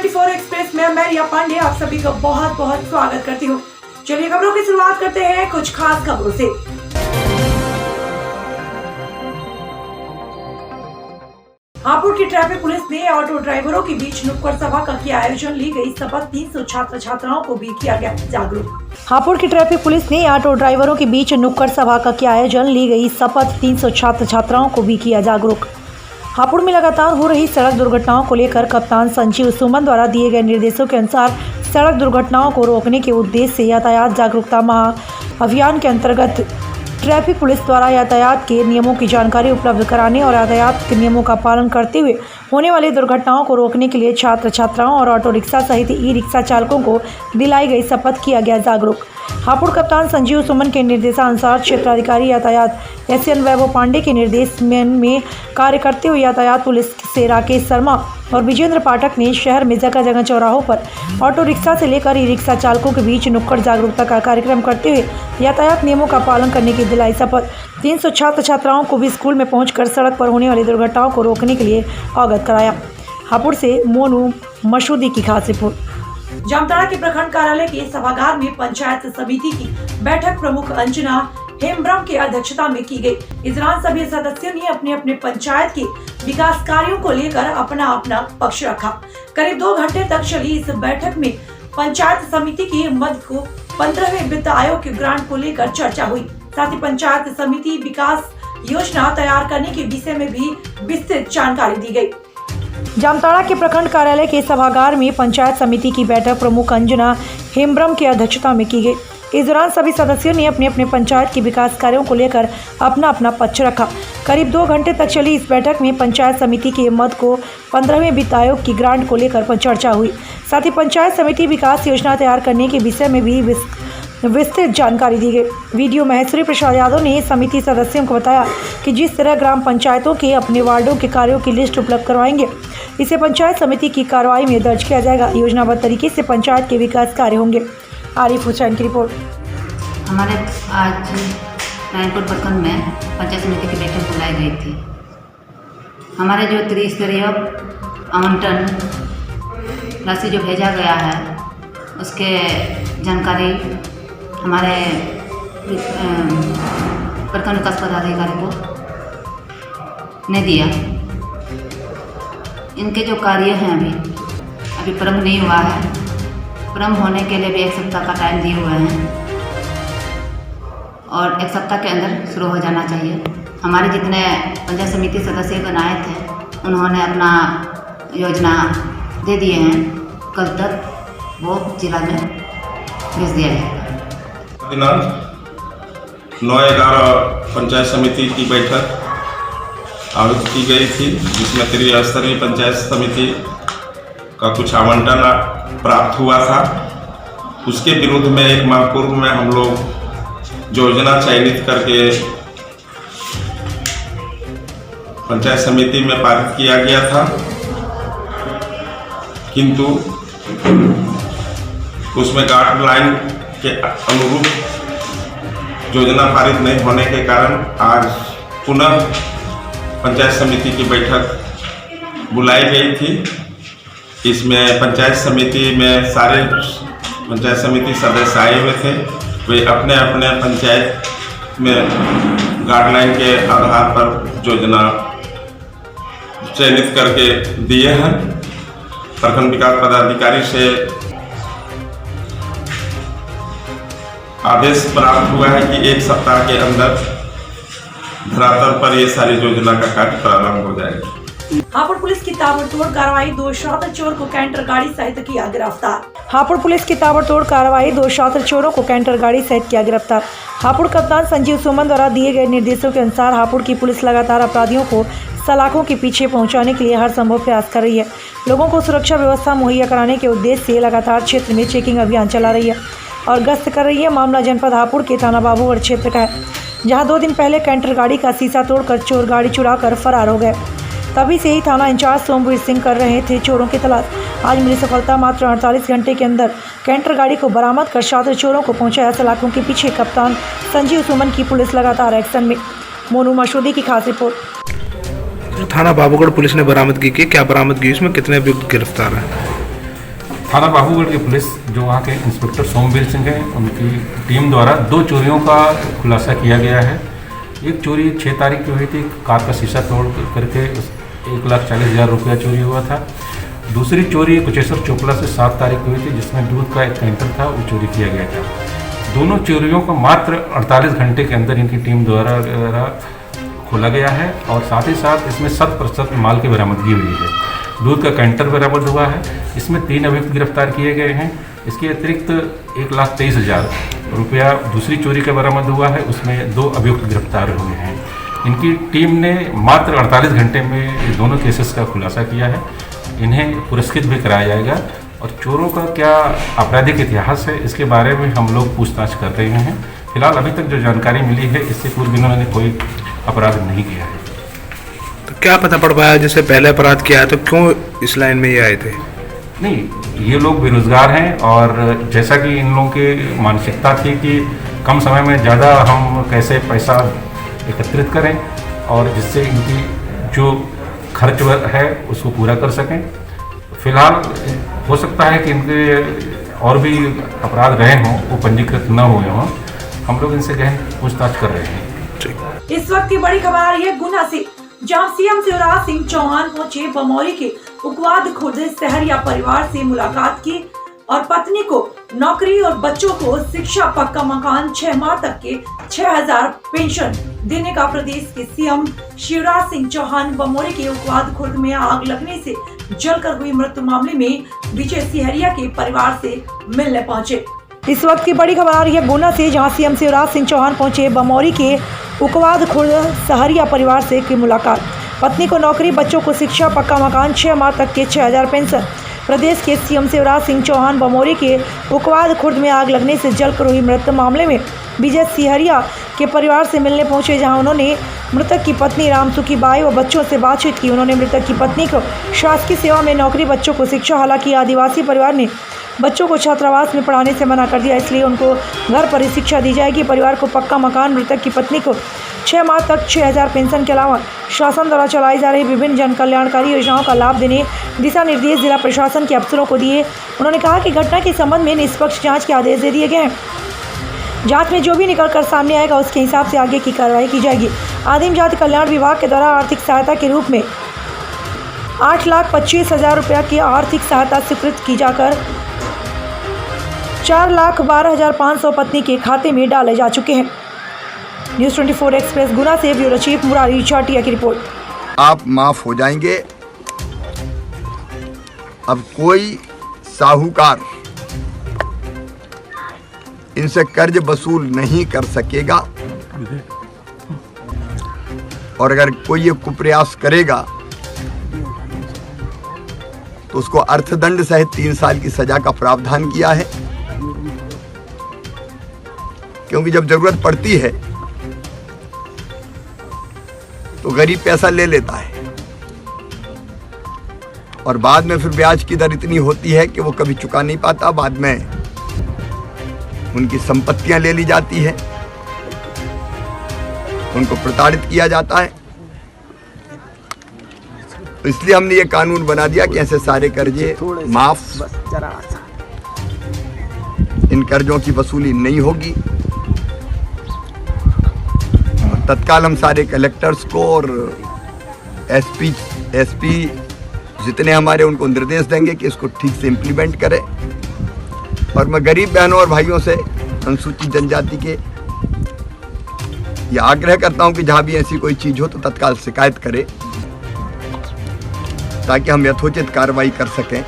24 express में मैं रिया पांडे आप सभी का बहुत बहुत स्वागत करती हूँ। चलिए खबरों की शुरुआत करते हैं कुछ खास खबरों से। हापुड़ की ट्रैफिक पुलिस ने ऑटो ड्राइवरों के बीच नुक्कड़ सभा का किया आयोजन। ली गई शपथ 300 छात्र छात्राओं को भी किया गया जागरूक। हापुड़ की ट्रैफिक पुलिस ने ऑटो ड्राइवरों के बीच नुक्कड़ सभा का किया आयोजन। ली गई शपथ 300 छात्र छात्राओं को भी किया जागरूक। हापुड़ में लगातार हो रही सड़क दुर्घटनाओं को लेकर कप्तान संजीव सुमन द्वारा दिए गए निर्देशों के अनुसार सड़क दुर्घटनाओं को रोकने के उद्देश्य से यातायात जागरूकता महा अभियान के अंतर्गत ट्रैफिक पुलिस द्वारा यातायात के नियमों की जानकारी उपलब्ध कराने और यातायात के नियमों का पालन करते हुए होने वाली दुर्घटनाओं को रोकने के लिए छात्र छात्राओं और ऑटो रिक्शा सहित ई रिक्शा चालकों को दिलाई गई शपथ किया गया जागरूक। हापुड़ कप्तान संजीव सुमन के निर्देशानुसार क्षेत्राधिकारी यातायात SN वैभव पांडे के निर्देश में कार्य करते हुए यातायात पुलिस से राकेश शर्मा और विजेंद्र पाठक ने शहर में जगह जगह चौराहों पर ऑटो रिक्शा से लेकर ई रिक्शा चालकों के बीच नुक्कड़ जागरूकता का कार्यक्रम करते हुए यातायात नियमों का पालन करने की दिलाई शपथ। 300 छात्र छात्राओं को भी स्कूल में पहुंचकर सड़क पर होने वाली दुर्घटनाओं को रोकने के लिए अवगत कराया। हापुड़ से मोनू मसूदी की खास रिपोर्ट। जामताड़ा के प्रखंड कार्यालय के सभागार में पंचायत समिति की बैठक प्रमुख अंजना हेम्ब्रम की अध्यक्षता में की गई। इस दौरान सभी सदस्यों ने अपने अपने पंचायत के विकास कार्यों को लेकर अपना अपना पक्ष रखा। करीब 2 घंटे तक चली इस बैठक में पंचायत समिति की मद को 15वें वित्त आयोग के ग्रांट को लेकर चर्चा हुई। साथ ही पंचायत समिति विकास योजना तैयार करने के विषय में भी विस्तृत जानकारी दी गई। जामताड़ा के प्रखंड कार्यालय के सभागार में पंचायत समिति की बैठक प्रमुख अंजना हेम्ब्रम की अध्यक्षता में की गई। इस दौरान सभी सदस्यों ने अपने अपने पंचायत के विकास कार्यों को लेकर अपना अपना पक्ष रखा। करीब 2 घंटे तक चली इस बैठक में पंचायत समिति के मद को 15वें वित्त आयोग की ग्रांट को लेकर चर्चा हुई। साथ ही पंचायत समिति विकास योजना तैयार करने के विषय में भी विस्तृत जानकारी दी गई। वीडियो महेश्वरी प्रसाद यादव ने समिति सदस्यों को बताया कि जिस तरह ग्राम पंचायतों के अपने वार्डों के कार्यों की लिस्ट उपलब्ध करवाएंगे, इसे पंचायत समिति की कार्रवाई में दर्ज किया जाएगा। योजनाबद्ध तरीके से पंचायत के विकास कार्य होंगे। आरिफ हुसैन की रिपोर्ट। हमारे आज नारायणपुर प्रखंड में पंचायत समिति की बैठक बुलाई गई थी। हमारे जो त्रिस्तरीय आवंटन राशि जो भेजा गया है उसके जानकारी हमारे प्रखंड विकास पदाधिकारी को ने दिया। इनके जो कार्य हैं अभी प्रारंभ नहीं हुआ है। प्रारंभ होने के लिए भी 1 सप्ताह का टाइम दिए हुए हैं और 1 सप्ताह के अंदर शुरू हो जाना चाहिए। हमारे जितने पंचायत समिति सदस्य बनाए थे उन्होंने अपना योजना दे दिए हैं। कल तक वो जिला में भेज दिया जाएगा। दिनांक 9/11 पंचायत समिति की बैठक आयोजित की गई थी, जिसमें त्रिस्तरीय पंचायत समिति का कुछ आवंटन प्राप्त हुआ था। उसके विरुद्ध में 1 माह पूर्व में हम लोग योजना चयनित करके पंचायत समिति में पारित किया गया था, किंतु उसमें गाइडलाइन के अनुरूप योजना पारित नहीं होने के कारण आज पुनः पंचायत समिति की बैठक बुलाई गई थी। इसमें पंचायत समिति में सारे पंचायत समिति सदस्य आए हुए थे। वे अपने अपने पंचायत में गाइडलाइन के आधार पर योजना चयनित करके दिए हैं। प्रखंड विकास पदाधिकारी से आदेश प्राप्त हुआ है कि 1 सप्ताह के अंदर धरातल पर ये सारी योजना का कार्य प्रारंभ हो जाएगा। हापुड़ पुलिस की ताबड़तोड़ कार्रवाई। 2 शातिर चोर को कैंटर गाड़ी सहित किया गिरफ्तार। हापुड़ पुलिस की ताबड़तोड़ कार्रवाई। 2 शातिर चोरों को कैंटर गाड़ी सहित किया गिरफ्तार। हापुड़ कप्तान संजीव सुमन द्वारा दिए गए निर्देशों के अनुसार हापुड़ की पुलिस लगातार अपराधियों को सलाखों के पीछे पहुंचाने के लिए हर संभव प्रयास कर रही है। लोगों को सुरक्षा व्यवस्था मुहैया कराने के उद्देश्य से लगातार क्षेत्र में चेकिंग अभियान चला रही है और गश्त कर रही है। मामला जनपद हापुड़ के थाना बाबूगढ़ क्षेत्र का है, जहां 2 दिन पहले कैंटर गाड़ी का शीशा तोड़कर चोर गाड़ी चुराकर फरार हो गए। तभी से ही थाना इंचार्ज सोमवीर सिंह कर रहे थे चोरों की तलाश। आज मिली सफलता। मात्र 48 घंटे के अंदर कैंटर गाड़ी को बरामद कर शातिर चोरों को पहुंचाया सलाखों के पीछे। कप्तान संजीव सुमन की पुलिस लगातार एक्शन में। मोनू मसूदी की खास रिपोर्ट। थाना बाबूगढ़ पुलिस ने बरामदगी की, क्या बरामदगी, इसमें कितने अभियुक्त गिरफ्तार हैं? थाना बाबूगढ़ की पुलिस जो वहाँ के इंस्पेक्टर सोमवीर सिंह हैं, उनकी टीम द्वारा 2 चोरियों का खुलासा किया गया है। एक चोरी 6 तारीख को हुई थी, कार का शीशा तोड़ करके 1,40,000 रुपया चोरी हुआ था। दूसरी चोरी कुचेश्वर चोपड़ा से 7 तारीख को हुई थी, जिसमें दूध का एक कैंटर था, वो चोरी किया गया था। दोनों चोरियों को मात्र 48 घंटे के अंदर इनकी टीम द्वारा खोला गया है और साथ ही साथ इसमें 100% माल की बरामदगी हुई है। दूध का कैंटर बरामद हुआ है, इसमें 3 अभियुक्त गिरफ्तार किए गए हैं। इसके अतिरिक्त 1,23,000 रुपया दूसरी चोरी का बरामद हुआ है, उसमें 2 अभियुक्त गिरफ्तार हुए हैं। इनकी टीम ने मात्र 48 घंटे में दोनों केसेस का खुलासा किया है। इन्हें पुरस्कृत भी कराया जाएगा और चोरों का क्या आपराधिक इतिहास है, इसके बारे में हम लोग पूछताछ कर रहे हैं। फिलहाल अभी तक जो जानकारी मिली है, इससे पूर्व इन्होंने कोई अपराध नहीं किया है। तो क्या पता पड़ पाया जैसे पहले अपराध किया है तो क्यों इस लाइन में ये आए थे? नहीं, ये लोग बेरोजगार हैं और जैसा कि इन लोगों की मानसिकता थी कि कम समय में ज़्यादा हम कैसे पैसा एकत्रित करें और जिससे इनकी जो खर्च है उसको पूरा कर सकें। फिलहाल हो सकता है कि इनके और भी अपराध रहे हों, वो पंजीकृत न हुए हों। हम लोग इनसे गहन पूछताछ कर रहे हैं। इस वक्त की बड़ी खबर आ रही है गुना से, जहां सीएम शिवराज सिंह चौहान पहुंचे बमौरी के उकवाद खुर्द सहरिया परिवार से मुलाकात की और पत्नी को नौकरी और बच्चों को शिक्षा, पक्का मकान, 6 माह तक के 6,000 पेंशन देने का प्रदेश के सीएम शिवराज सिंह चौहान बमौरी के उकवाद खुर्द में आग लगने से जलकर हुई मृत्यु मामले में विजय सिहरिया के परिवार से मिलने पहुंचे। इस वक्त की बड़ी खबर आ रही है गुना से, जहां सीएम शिवराज सिंह चौहान पहुंचे बमौरी के उकवाद खुर्द सहरिया परिवार से की मुलाकात। पत्नी को नौकरी, बच्चों को शिक्षा, पक्का मकान, 6 माह तक के 6,000 पेंशन। प्रदेश के सीएम शिवराज सिंह चौहान बमौरी के उकवाद खुर्द में आग लगने से जलकर हुई मृत्यु मामले में विजय सिहरिया के परिवार से मिलने पहुंचे, जहां उन्होंने मृतक की पत्नी रामसुखी बाई व बच्चों से बातचीत की। उन्होंने मृतक की पत्नी को शासकीय सेवा में नौकरी, बच्चों को शिक्षा, हालांकि आदिवासी परिवार ने बच्चों को छात्रावास में पढ़ाने से मना कर दिया, इसलिए उनको घर पर ही शिक्षा दी जाएगी। परिवार को पक्का मकान, मृतक की पत्नी को 6 माह तक 6,000 पेंशन के अलावा शासन द्वारा चलाई जा रही विभिन्न जन कल्याणकारी योजनाओं का लाभ देने दिशा निर्देश जिला प्रशासन के अफसरों को दिए। उन्होंने कहा कि घटना के संबंध में निष्पक्ष जाँच के आदेश दे दिए गए हैं। जांच में जो भी निकल कर सामने आएगा उसके हिसाब से आगे की कार्रवाई की जाएगी। आदिम जाति कल्याण विभाग के द्वारा आर्थिक सहायता के रूप में 8,25,000 रुपया की आर्थिक सहायता स्वीकृत की जाकर 4,12,500 पत्नी के खाते में डाले जा चुके हैं। न्यूज़ 24 एक्सप्रेस गुना से ब्यूरो चीफ मुरारी चाटिया की रिपोर्ट। आप माफ हो जाएंगे। अब कोई साहूकार इनसे कर्ज वसूल नहीं कर सकेगा और अगर कोई ये कुप्रयास करेगा तो उसको अर्थदंड सहित 3 साल की सजा का प्रावधान किया है। क्योंकि जब जरूरत पड़ती है तो गरीब पैसा ले लेता है और बाद में फिर ब्याज की दर इतनी होती है कि वो कभी चुका नहीं पाता। बाद में उनकी संपत्तियां ले ली जाती है, उनको प्रताड़ित किया जाता है। तो इसलिए हमने ये कानून बना दिया कि ऐसे सारे कर्जे माफ, इन कर्जों की वसूली नहीं होगी। तत्काल हम सारे कलेक्टर्स को और एसपी जितने हमारे उनको निर्देश देंगे कि इसको ठीक से इम्प्लीमेंट करें। और मैं गरीब बहनों और भाइयों से, अनुसूचित जनजाति के, ये आग्रह करता हूं कि जहां भी ऐसी कोई चीज हो तो तत्काल शिकायत करें ताकि हम यथोचित कार्रवाई कर सकें।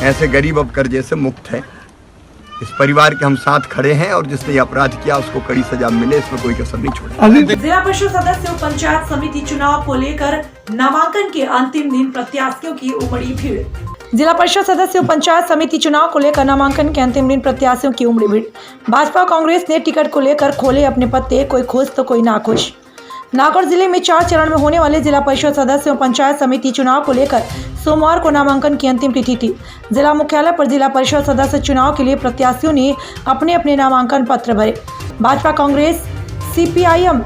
ऐसे गरीब अब कर्जे से मुक्त हैं। इस परिवार के हम साथ खड़े हैं और जिसने ये अपराध किया उसको कड़ी सजा मिले, इसमें कोई कसर नहीं छोड़े। जिला परिषद सदस्य और पंचायत समिति चुनाव को लेकर नामांकन के अंतिम दिन प्रत्याशियों की उमड़ी भीड़। जिला परिषद सदस्य और पंचायत समिति चुनाव को लेकर नामांकन के अंतिम दिन प्रत्याशियों की उमड़ी भीड़। भाजपा कांग्रेस ने टिकट को लेकर खोले अपने पत्ते, कोई खुश तो कोई नाखुश। नागौर जिले में 4 चरण में होने वाले जिला परिषद सदस्य और पंचायत समिति चुनाव को लेकर सोमवार को नामांकन की अंतिम तिथि थी। जिला मुख्यालय पर जिला परिषद सदस्य चुनाव के लिए प्रत्याशियों ने अपने अपने नामांकन पत्र भरे। भाजपा, कांग्रेस, CPIM,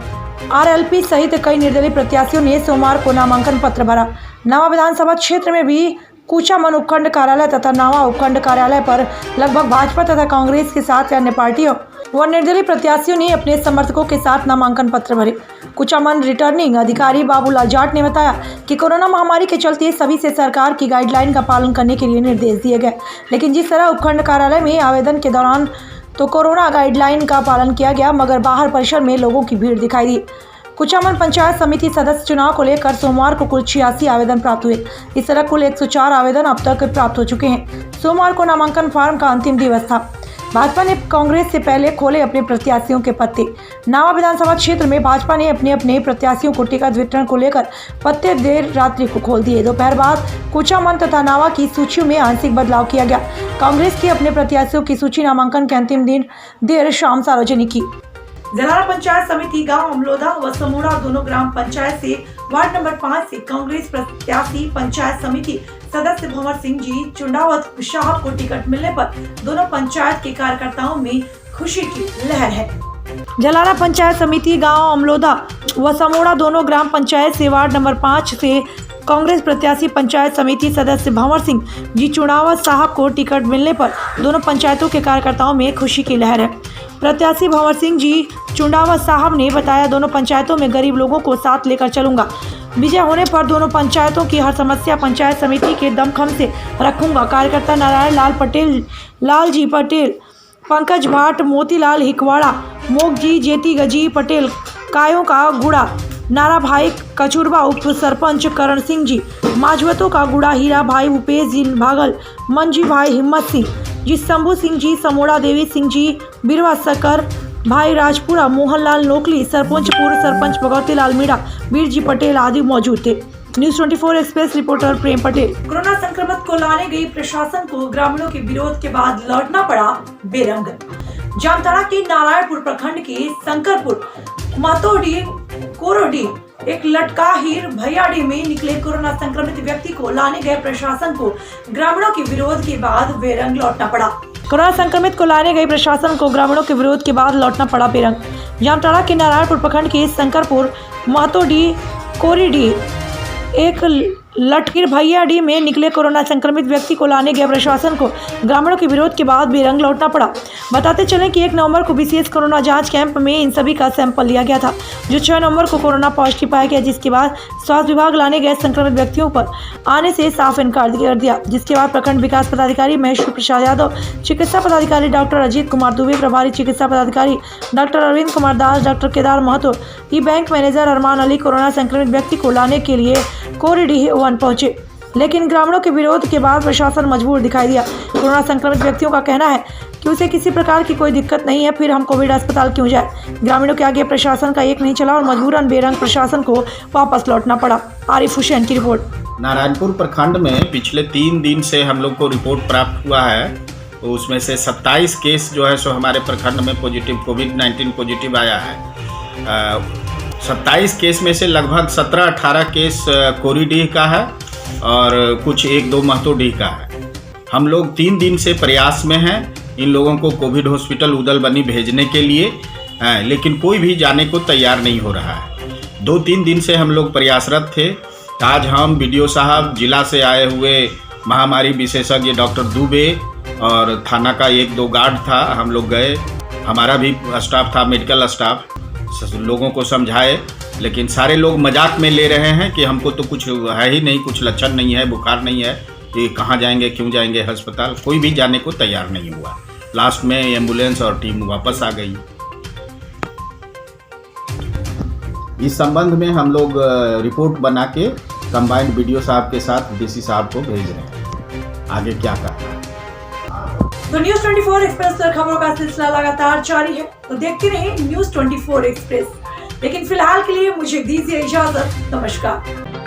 RLP सहित कई निर्दलीय प्रत्याशियों ने सोमवार को नामांकन पत्र भरा। नवा विधानसभा क्षेत्र में भी कुचामन उपखंड कार्यालय तथा नावा उपखंड कार्यालय पर लगभग भाजपा तथा कांग्रेस के साथ अन्य पार्टियों व निर्दलीय प्रत्याशियों ने अपने समर्थकों के साथ नामांकन पत्र भरे। कुचामन रिटर्निंग अधिकारी बाबूलाल जाट ने बताया कि कोरोना महामारी के चलते सभी से सरकार की गाइडलाइन का पालन करने के लिए निर्देश दिए गए, लेकिन जिस तरह उपखंड कार्यालय में आवेदन के दौरान तो कोरोना गाइडलाइन का पालन किया गया, मगर बाहर परिसर में लोगों की भीड़ दिखाई दी। कुचामन पंचायत समिति सदस्य चुनाव को लेकर सोमवार को कुल 86 आवेदन प्राप्त हुए। इस तरह कुल 104 आवेदन अब तक प्राप्त हो चुके हैं। सोमवार को नामांकन फार्म का अंतिम दिवस था। भाजपा ने कांग्रेस से पहले खोले अपने प्रत्याशियों के पत्ते। नावा विधानसभा क्षेत्र में भाजपा ने अपने प्रत्याशियों को टिकट वितरण को लेकर पत्ते देर रात्रि को खोल दिए। दोपहर बाद कुचामन तथा नावा की सूचियों में आंशिक बदलाव किया गया। कांग्रेस की अपने प्रत्याशियों की सूची नामांकन के अंतिम दिन देर शाम सार्वजनिक की। जलारा पंचायत समिति गांव अमलोदा व समूड़ा दोनों ग्राम पंचायत से वार्ड नंबर 5 से कांग्रेस प्रत्याशी पंचायत समिति सदस्य भंवर सिंह जी चुंडावत साहब को टिकट मिलने पर दोनों पंचायत के कार्यकर्ताओं में खुशी की लहर है। जलारा पंचायत समिति गांव अमलोदा व समूड़ा दोनों ग्राम पंचायत से वार्ड नंबर 5 से कांग्रेस प्रत्याशी पंचायत समिति सदस्य भंवर सिंह जी चुंडावत साहब को टिकट मिलने पर दोनों पंचायतों के कार्यकर्ताओं में खुशी की लहर है। प्रत्याशी भंवर सिंह जी चुंडावत साहब ने बताया, दोनों पंचायतों में गरीब लोगों को साथ लेकर चलूंगा। विजय होने पर दोनों पंचायतों की हर समस्या पंचायत समिति के दमखम से रखूंगा। कार्यकर्ता नारायण लाल पटेल, लालजी पटेल, पंकज भाट, मोतीलाल हिकवाड़ा, मोगजी, जेती गजी पटेल, कायों का गुड़ा, नारा भाई कचुरबा, उप सरपंच करण सिंह जी, माजवतों का गुड़ा, हीरा भाई, उपेश जी भागल, मंजी भाई, हिम्मत सिंह जी, शंभू सिंह जी, समोड़ा देवी सिंह जी, बिरवा सकर भाई, राजपुरा, मोहनलाल नोकली, सरपंच पूर्व सरपंच भगवती लाल मीणा, वीर जी पटेल आदि मौजूद थे। न्यूज़ 24 एक्सप्रेस रिपोर्टर प्रेम पटेल। कोरोना संक्रमित को लाने गई प्रशासन को ग्रामीणों के विरोध के बाद लौटना पड़ा बेरंग। जामताड़ा के नारायणपुर प्रखंड के शंकरपुर, मातोडी, कोरोडी, एक लटकाहीर भैयाडी में निकले कोरोना संक्रमित व्यक्ति को लाने गए प्रशासन को ग्रामीणों के विरोध के बाद बेरंग लौटना पड़ा। कोरोना संक्रमित को लाने गई प्रशासन को ग्रामीणों के विरोध के बाद लौटना पड़ा बेरंग। जामताड़ा के नारायणपुर प्रखंड के शंकरपुर, मातोडी, कोरीडी, एक लटकीर भैयाडी में निकले कोरोना संक्रमित व्यक्ति को लाने गए प्रशासन को ग्रामीणों के विरोध के बाद बेरंग लौटना पड़ा। बताते चलें कि 1 नवंबर को विशेष कोरोना जांच कैंप में इन सभी का सैंपल लिया गया था, जो 6 नवंबर को कोरोना पॉजिटिव पाया गया, जिसके बाद स्वास्थ्य विभाग लाने गए संक्रमित व्यक्तियों पर आने से साफ इनकार कर दिया। जिसके बाद प्रखंड विकास पदाधिकारी महेश्वर प्रसाद यादव, चिकित्सा पदाधिकारी डॉक्टर अजीत कुमार दुबे, प्रभारी चिकित्सा पदाधिकारी डॉक्टर अरविंद कुमार दास, डॉक्टर केदार महतो, ई बैंक मैनेजर अरमान अली कोरोना संक्रमित व्यक्ति को लाने के लिए कोरीडीह 1 पहुंचे, लेकिन ग्रामीणों के विरोध के बाद प्रशासन मजबूर दिखाई दिया। कोरोना संक्रमित व्यक्तियों का कहना है कि उसे किसी प्रकार की कोई दिक्कत नहीं है, फिर हम कोविड अस्पताल क्यों जाए। ग्रामीणों के आगे प्रशासन का एक नहीं चला और मजबूरन बेरंग प्रशासन को वापस लौटना पड़ा। आरिफ हुसैन की रिपोर्ट। नारायणपुर प्रखंड में पिछले 3 दिन से हम लोग को रिपोर्ट प्राप्त हुआ है, तो उसमें से 27 केस जो है सो हमारे प्रखंड में पॉजिटिव कोविड-19 पॉजिटिव आया है। 27 केस में से लगभग 17-18 केस कोरीडीह का है और कुछ 1-2 महतोडीह का है। हम लोग 3 दिन से प्रयास में हैं इन लोगों को कोविड हॉस्पिटल उदलबनी भेजने के लिए, लेकिन कोई भी जाने को तैयार नहीं हो रहा है। 2-3 दिन से हम लोग प्रयासरत थे। आज हम बीडीओ साहब, जिला से आए हुए महामारी विशेषज्ञ डॉक्टर दुबे और थाना का 1-2 गार्ड था, हम लोग गए, हमारा भी स्टाफ था, मेडिकल स्टाफ, लोगों को समझाए, लेकिन सारे लोग मजाक में ले रहे हैं कि हमको तो कुछ है ही नहीं, कुछ लक्षण नहीं है, बुखार नहीं है, ये कहाँ जाएंगे, क्यों जाएंगे अस्पताल। कोई भी जाने को तैयार नहीं हुआ। लास्ट में एम्बुलेंस और टीम वापस आ गई। इस संबंध में हम लोग रिपोर्ट बना के कंबाइंड बीडीओ साहब के साथ डीसी साहब को भेज रहे हैं, आगे क्या करना है। तो न्यूज़ 24 एक्सप्रेस पर खबरों का सिलसिला लगातार जारी है, तो देखते रहें न्यूज़ 24 एक्सप्रेस। लेकिन फिलहाल के लिए मुझे दीजिए इजाजत। नमस्कार।